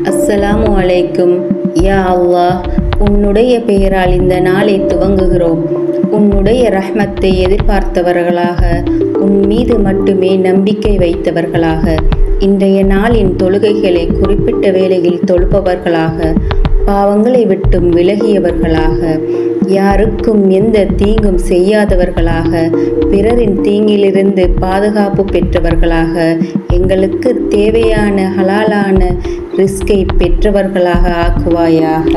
அஸ்ஸலாமு அலைக்கும். யா அல்லாஹ், உன்னுடைய பெயரால் இந்த நாளை துவங்குகிறோம். உன்னுடைய ரஹ்மத்தை எதிர்பார்த்தவர்களாக, உன் மீது மட்டுமே நம்பிக்கை வைத்தவர்களாக, இன்றைய நாளின் தொழுகைகளை குறிப்பிட்ட வேளையில் தொழுபவர்களாக, பாவங்களை விட்டும் விலகியவர்களாக, யாருக்கும் எந்த தீங்கும் செய்யாதவர்களாக, பிறரின் தீங்கிலிருந்து பாதுகாப்பு பெற்றவர்களாக, எங்களுக்கு தேவையான ஹலாலான ரிஸ்கை பெற்றவர்களாக ஆக்குவாயாக.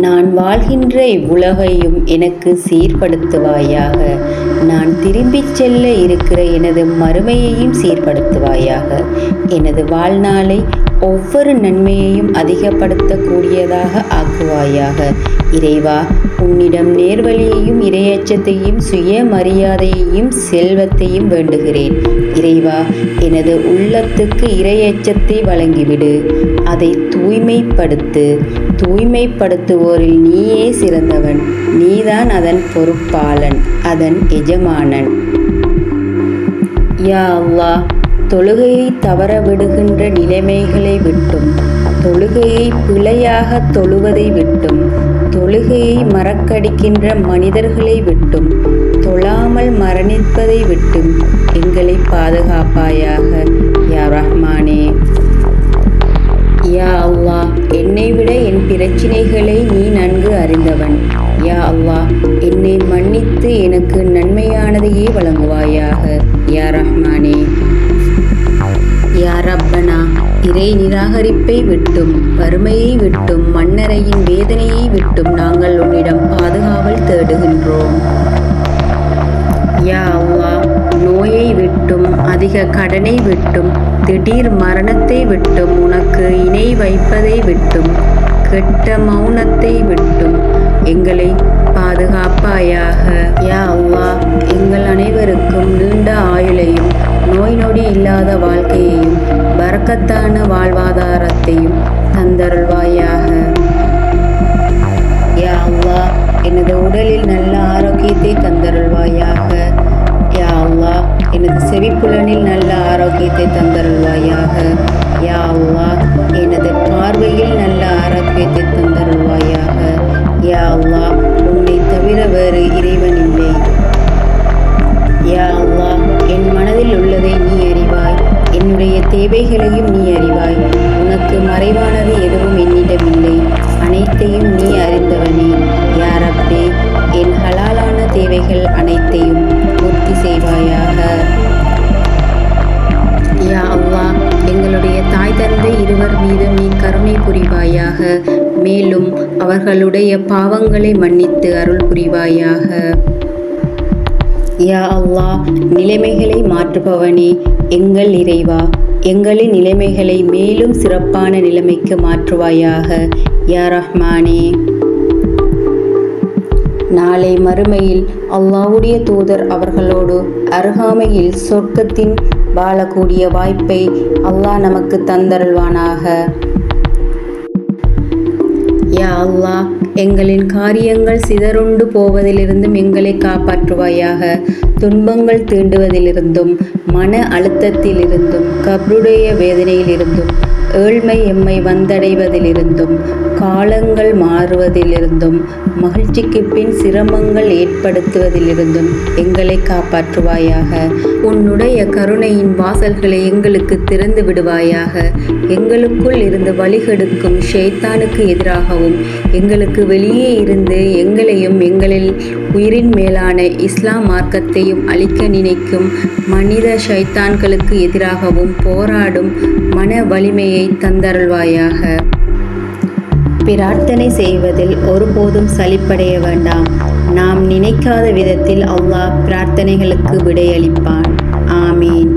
நான் வாழ்கின்ற இவ்வுலகையும் எனக்கு சீர்படுத்துவாயாக. நான் திரும்பிச் செல்ல இருக்கிற எனது மறுமையையும் சீர்படுத்துவாயாக. எனது வாழ்நாளை ஒவ்வொரு நன்மையையும் அதிகப்படுத்தக்கூடியதாக ஆக்குவாயாக. இறைவா, உன்னிடம் நேர்வழியையும் இறையச்சத்தையும் சுயமரியாதையையும் செல்வத்தையும் வேண்டுகிறேன். இறைவா, எனது உள்ளத்துக்கு இறையச்சத்தை வழங்கிவிடு. அதை தூய்மைப்படுத்துவோரில் நீயே சிறந்தவன். நீதான் அதன் பொறுப்பாளன், அதன் எஜமானன். யா அல்லாஹ், தொழுகையை தவற விடுகின்ற நிலைமைகளை விட்டும், தொழுகையை பிழையாக தொழுவதை விட்டும், தொழுகையை மறக்கடிக்கின்ற மனிதர்களை விட்டும், தொழாமல் மரணிப்பதை விட்டும் எங்களை பாதுகாப்பாயாக. யா ரஹ்மானே. யா அல்லாஹ், என்னை விட என் பிரச்சினைகளை நீ நன்கு அறிந்தவன். யா அல்லாஹ், என்னை மன்னித்து எனக்கு நன்மையானதையே வழங்குவாயாக. யா ரஹ்மானே. யா ரப்பனா, இறை நிராகரிப்பை விட்டும், வறுமையை விட்டும், மண்ணறையின் வேதனையை விட்டும் நாங்கள் உன்னிடம் பாதுகாவல் தேடுகின்றோம். யா அல்லாஹ், நோயை விட்டும், அதிக கடனை விட்டும், திடீர் மரணத்தை விட்டும், உனக்கு இணை வைப்பதை விட்டும், கெட்ட மௌனத்தை விட்டும் எங்களை பாதுகாப்பாயாக. யா அல்லாஹ், எங்கள் அனைவருக்கும் நீண்ட ஆயுளையும், நோய் நொடி இல்லாத வாழ்க்கையையும், பரக்கத்தான வாழ்வாதாரத்தையும் தந்தருள்வாயாக. யா அல்லாஹ், எனது உடலில் நல்ல ஆரோக்கியத்தை தந்தருள்வாயாக. யா அல்லாஹ், எனது செவிப்புலனில் நல்ல ஆரோக்கியத்தை தந்தருள்வாயாக. யா அல்லாஹ், எனது பார்வையில் நல்ல ஆரோக்கியத்தை தந்தருள்வாயாக. யா அல்லாஹ், உன்னை தவிர வேறு இறைவன் இல்லை. யா அல்லாஹ், என் மனதில் உள்ளதை நீ அறிவாய், என்னுடைய தேவைகளையும் நீ அறிவாய். உனக்கு மறைவானது எதுவும் என்னிடம் இல்லை, அனைத்தையும் நீ அறிந்தவனே. யா ரப்பே, என் ஹலாலான தேவைகள் அனைத்தையும் பூர்த்தி செய்வாயாக. யா அல்லாஹ், எங்களுடைய தாய் தந்தை இருவர் மீதும் நீ கருணை புரிவாயாக. மேலும் அவர்களுடைய பாவங்களை மன்னித்து அருள் புரிவாயாக. யா அல்லாஹ், நிலைமைகளை மாற்றுபவனே, எங்கள் இறைவா, எங்களின் நிலைமைகளை மேலும் சிறப்பான நிலைமைக்கு மாற்றுவாயாக. யா ரஹ்மானே. நாளை மறுமையில் அல்லாஹ்வுடைய தூதர் அவர்களோடு அருகாமையில் சொர்க்கத்தின் வாழக்கூடிய வாய்ப்பை அல்லாஹ் நமக்கு தந்தருள்வானாக. யா அல்லாஹ், எங்களின் காரியங்கள் சிதறுண்டு போவதிலிருந்தும் எங்களை காப்பாற்றுவாயாக. துன்பங்கள் தீண்டுவதிலிருந்தும், மன அழுத்தத்திலிருந்தும், கப்ருடைய வேதனையிலிருந்தும், ஏழ்மை எம்மை வந்தடைவதிலிருந்தும், காலங்கள் மாறுவதிலிருந்தும், மகிழ்ச்சிக்கு பின் சிரமங்கள் ஏற்படுத்துவதிலிருந்தும் எங்களை காப்பாற்றுவாயாக. உன்னுடைய கருணையின் வாசல்களை எங்களுக்கு திறந்து விடுவாயாக. எங்களுக்குள் இருந்து வழிகெடுக்கும் ஷைத்தானுக்கு எதிராகவும், எங்களுக்கு வெளியே இருந்து எங்களையும் எங்களில் உயிரின் மேலான இஸ்லாம் மார்க்கத்தையும் அழிக்க நினைக்கும் மனித ஷைத்தான்களுக்கு எதிராகவும் போராடும் மன வலிமையை தந்தருள்வாயாக. பிரார்த்தனை செய்வதில் ஒருபோதும் சலிப்படைய வேண்டாம். நாம் நினைக்காத விதத்தில் அல்லாஹ் பிரார்த்தனைகளுக்கு விடையளிப்பான். ஆமீன்.